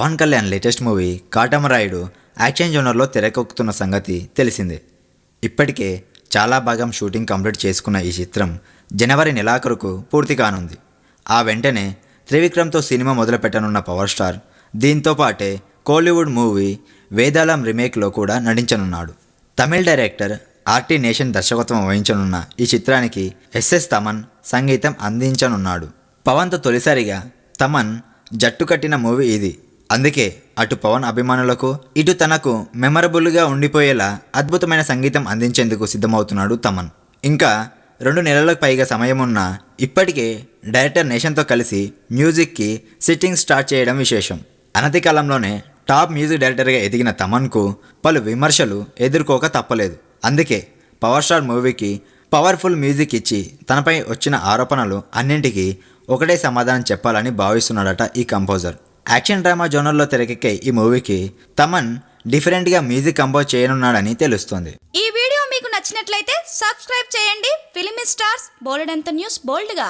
Pawan Kalyan latest movie Katamarayudu action జోనర్లో తెరకెక్కుతున్న సంగతి తెలిసిందే. ఇప్పటికే చాలా భాగం షూటింగ్ కంప్లీట్ చేసుకున్న ఈ చిత్రం జనవరి నెలాఖరుకు పూర్తి కానుంది. ఆ వెంటనే త్రివిక్రమ్తో సినిమా మొదలుపెట్టనున్న పవర్ స్టార్ దీంతో పాటే కోలీవుడ్ మూవీ వేదాళం రీమేక్లో కూడా నటించనున్నాడు. తమిళ్ డైరెక్టర్ ఆర్టీ నేషన్ దర్శకత్వం వహించనున్న ఈ చిత్రానికి ఎస్ఎస్ తమన్ సంగీతం అందించనున్నాడు. పవన్తో తొలిసారిగా తమన్ జట్టు కట్టిన మూవీ ఇది. అందుకే అటు పవన్ అభిమానులకు ఇటు తనకు మెమరబుల్గా ఉండిపోయేలా అద్భుతమైన సంగీతం అందించేందుకు సిద్ధమవుతున్నాడు తమన్. ఇంకా 2 నెలలకు పైగా సమయం ఉన్నా ఇప్పటికే డైరెక్టర్ నేషన్తో కలిసి మ్యూజిక్కి సిట్టింగ్ స్టార్ట్ చేయడం విశేషం. అనతి కాలంలోనే టాప్ మ్యూజిక్ డైరెక్టర్గా ఎదిగిన తమన్కు పలు విమర్శలు ఎదుర్కోక తప్పలేదు. అందుకే పవర్ స్టార్ మూవీకి పవర్ఫుల్ మ్యూజిక్ ఇచ్చి తనపై వచ్చిన ఆరోపణలు అన్నింటికీ ఒకటే సమాధానం చెప్పాలని భావిస్తున్నాడట ఈ కంపోజర్. యాక్షన్ డ్రామా జోనర్లో తెరకెక్కే ఈ మూవీకి తమన్ డిఫరెంట్గా మ్యూజిక్ కంపోజ్ చేయనున్నాడని తెలుస్తోంది. ఈ వీడియో మీకు నచ్చినట్లయితే సబ్స్క్రైబ్ చేయండి. ఫిలిమి స్టార్స్ బోలెడంత న్యూస్ బోల్డ్గా.